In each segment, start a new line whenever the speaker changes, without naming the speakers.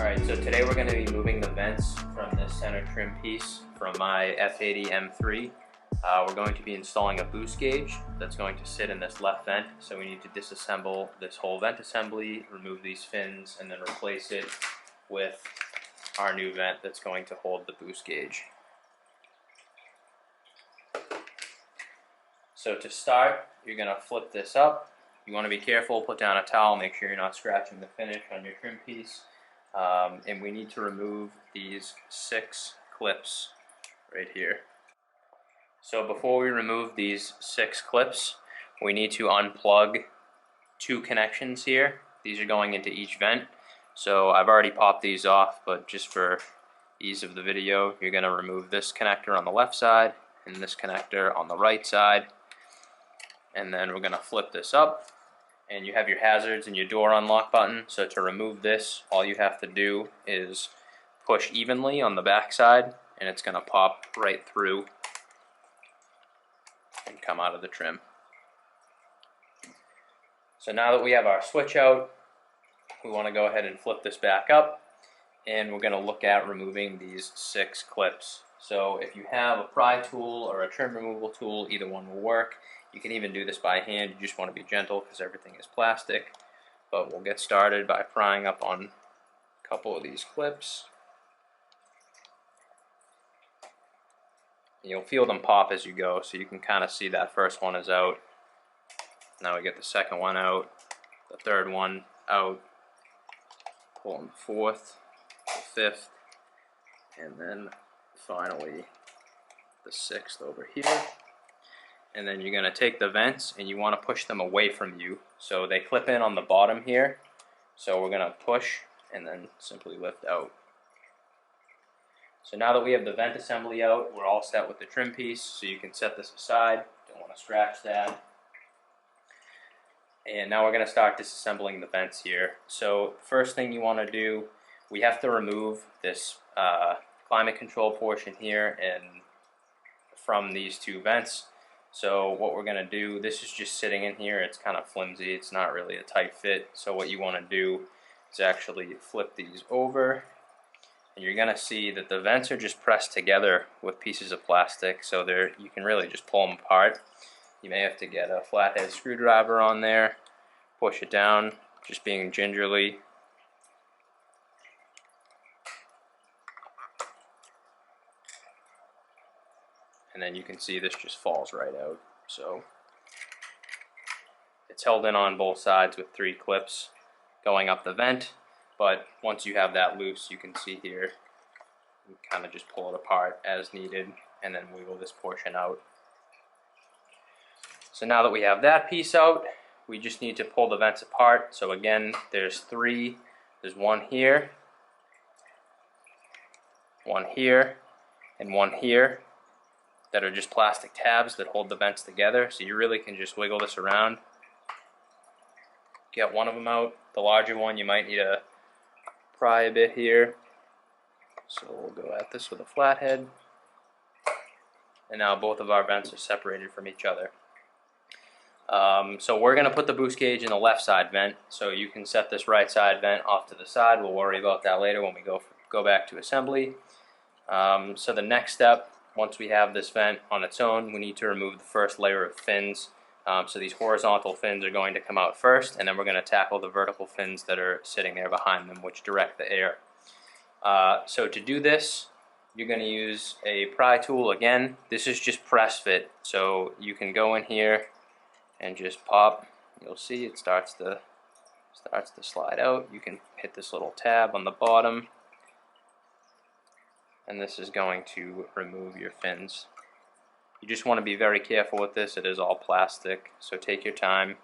Alright, so today we're going to be moving the vents from this center trim piece from my F8 M3. We're going to be installing a boost gauge that's going to sit in this left vent, so we need to disassemble this whole vent assembly, remove these fins, and then replace it with our new vent that's going to hold the boost gauge. So to start, you're going to flip this up. You want to be careful, put down a towel, make sure you're not scratching the finish on your trim piece. And we need to remove these 6 clips right here. So before we remove these 6 clips, we need to unplug 2 connections here. These are going into each vent. So I've already popped these off, but just for ease of the video, you're going to remove this connector on the left side and this connector on the right side. And then we're going to flip this up. And you have your hazards and your door unlock button. So to remove this, all you have to do is push evenly on the back side, and it's going to pop right through and come out of the trim. So now that we have our switch out, we want to go ahead and flip this back up, and we're going to look at removing these 6 clips. So if you have a pry tool or a trim removal tool, either one will work. You can even do this by hand. You just want to be gentle because everything is plastic. But we'll get started by prying up on a couple of these clips. You'll feel them pop as you go, so you can kind of see that first one is out. Now we get the second one out, the third one out, pulling the fourth, the fifth, and then finally the 6th over here. And then you're going to take the vents and you want to push them away from you. So they clip in on the bottom here. So we're going to push and then simply lift out. So now that we have the vent assembly out, we're all set with the trim piece. So you can set this aside. Don't want to scratch that. And now we're going to start disassembling the vents here. So first thing you want to do, we have to remove this climate control portion here and from these 2 vents. So what we're going to do, this is just sitting in here, it's kind of flimsy, it's not really a tight fit. So what you want to do is actually flip these over, and you're going to see that the vents are just pressed together with pieces of plastic, so you can really just pull them apart. You may have to get a flathead screwdriver on there, push it down, just being gingerly. And then you can see this just falls right out. So it's held in on both sides with 3 clips going up the vent, but once you have that loose, you can see here, you kind of just pull it apart as needed and then wiggle this portion out. So now that we have that piece out, we just need to pull the vents apart. So again, there's 3, there's one here, and one here, that are just plastic tabs that hold the vents together. So you really can just wiggle this around, get one of them out. The larger one, you might need to pry a bit here. So we'll go at this with a flathead. And now both of our vents are separated from each other. So we're going to put the boost gauge in the left side vent. So you can set this right side vent off to the side. We'll worry about that later when we go back to assembly. So the next step, once we have this vent on its own, we need to remove the first layer of fins. So these horizontal fins are going to come out first, and then we're going to tackle the vertical fins that are sitting there behind them, which direct the air. So to do this, you're going to use a pry tool again. This is just press fit, so you can go in here and just pop. You'll see it starts to slide out. You can hit this little tab on the bottom, and this is going to remove your fins. You just want to be very careful with this. It is all plastic, so take your time.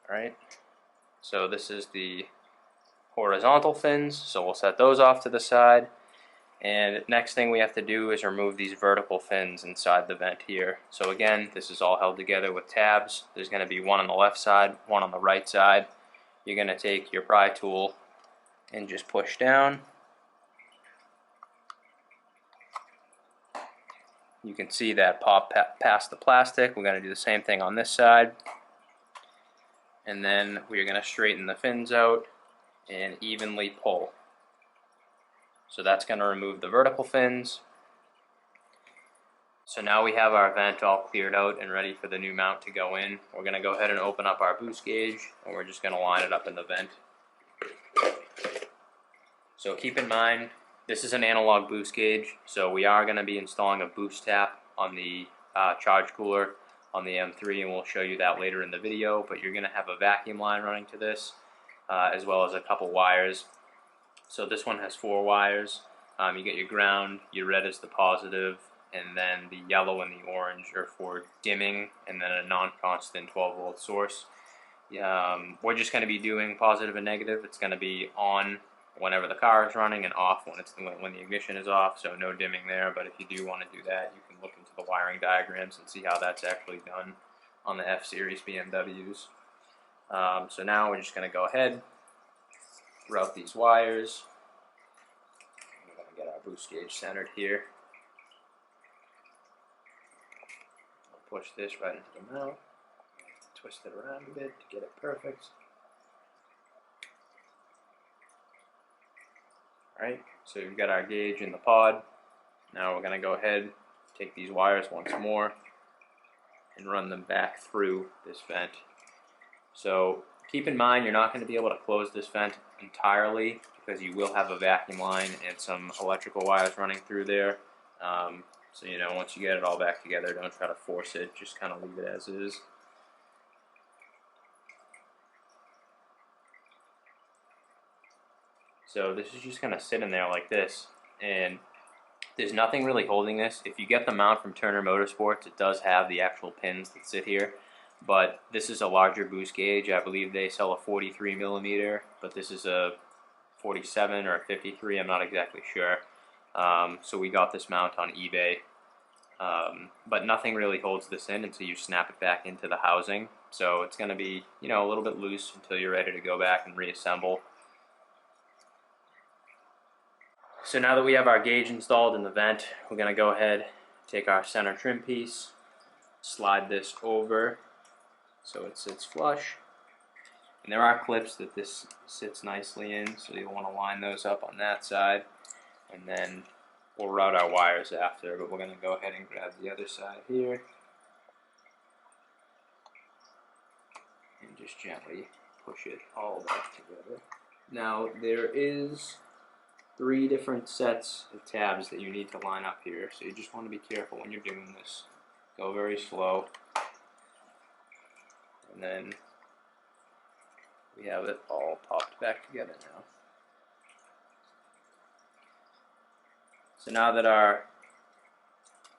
Alright, so this is the horizontal fins, so we'll set those off to the side. And next thing we have to do is remove these vertical fins inside the vent here. So again, this is all held together with tabs. There's going to be one on the left side, one on the right side. You're going to take your pry tool and just push down. You can see that pop past the plastic. We're going to do the same thing on this side. and then we're going to straighten the fins out and evenly pull. So that's going to remove the vertical fins. So now we have our vent all cleared out and ready for the new mount to go in. We're going to go ahead and open up our boost gauge, and we're just going to line it up in the vent. So keep in mind, this is an analog boost gauge, so we are going to be installing a boost tap on the charge cooler on the M3, and we'll show you that later in the video. But you're going to have a vacuum line running to this, as well as a couple wires. So this one has 4 wires. You get your ground, your red is the positive, and then the yellow and the orange are for dimming, and then a non-constant 12-volt source. We're just going to be doing positive and negative. It's going to be on whenever the car is running and off when the ignition is off, so no dimming there. But if you do want to do that, you can look into the wiring diagrams and see how that's actually done on the F series BMWs. So now we're just going to go ahead, route these wires. We're going to get our boost gauge centered here. Push this right into the mount, twist it around a bit to get it perfect. Alright, so we've got our gauge in the pod. Now we're going to go ahead, take these wires once more, and run them back through this vent. So keep in mind, you're not going to be able to close this vent entirely because you will have a vacuum line and some electrical wires running through there. So once you get it all back together, don't try to force it, just kind of leave it as is. So this is just going to sit in there like this, and there's nothing really holding this. If you get the mount from Turner Motorsports, it does have the actual pins that sit here, but this is a larger boost gauge. I believe they sell a 43 millimeter, but this is a 47 or a 53, I'm not exactly sure. So we got this mount on eBay, but nothing really holds this in until you snap it back into the housing. So it's going to be, a little bit loose until you're ready to go back and reassemble. So now that we have our gauge installed in the vent, we're going to go ahead, take our center trim piece, slide this over so it sits flush. And there are clips that this sits nicely in, so you'll want to line those up on that side. And then we'll route our wires after, but we're going to go ahead and grab the other side here. And just gently push it all back together. Now there is 3 different sets of tabs that you need to line up here, so you just want to be careful when you're doing this. Go very slow. And then we have it all popped back together now. So now that our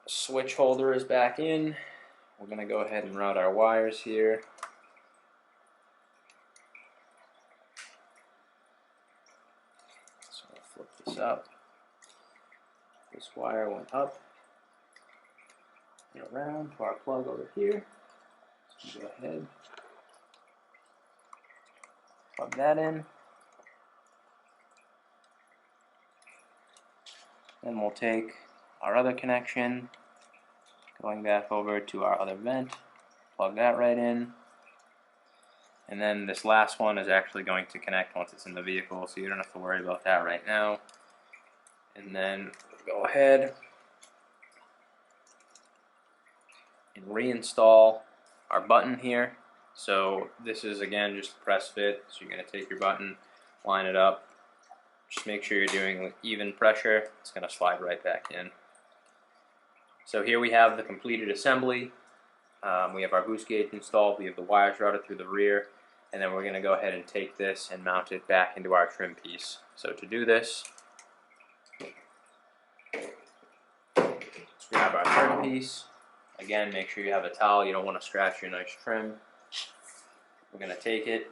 switch holder is back in, we're going to go ahead and route our wires here. So I'll flip this up. This wire went up and around to our plug over here. So go ahead, plug that in. Then we'll take our other connection, going back over to our other vent, plug that right in. And then this last one is actually going to connect once it's in the vehicle, so you don't have to worry about that right now. And then go ahead and reinstall our button here. So this is, again, just a press fit. So you're going to take your button, line it up. Just make sure you're doing even pressure. It's going to slide right back in. So here we have the completed assembly. We have our boost gauge installed. We have the wires routed through the rear. And then we're going to go ahead and take this and mount it back into our trim piece. So to do this, let's grab our trim piece. Again, make sure you have a towel. You don't want to scratch your nice trim. We're going to take it,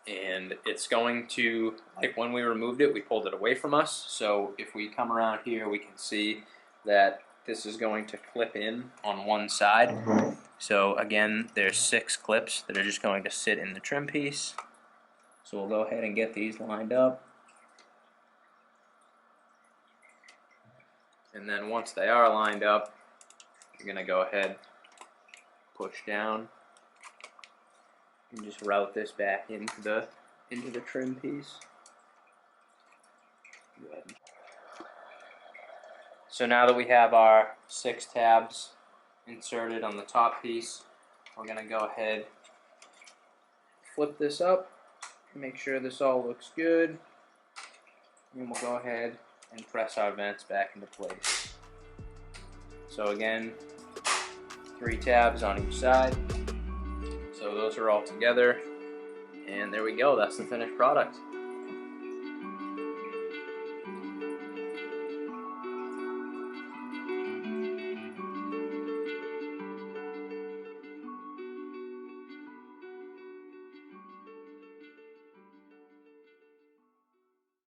and it's going to, like when we removed it, we pulled it away from us. So if we come around here, we can see that this is going to clip in on one side. So again, there's 6 clips that are just going to sit in the trim piece. So we'll go ahead and get these lined up. And then once they are lined up, you're going to go ahead, push down, and just route this back into the trim piece. Good. So now that we have our 6 tabs inserted on the top piece, we're going to go ahead, flip this up, make sure this all looks good, and we'll go ahead and press our vents back into place. So again, 3 tabs on each side. So those are all together, and there we go, that's the finished product.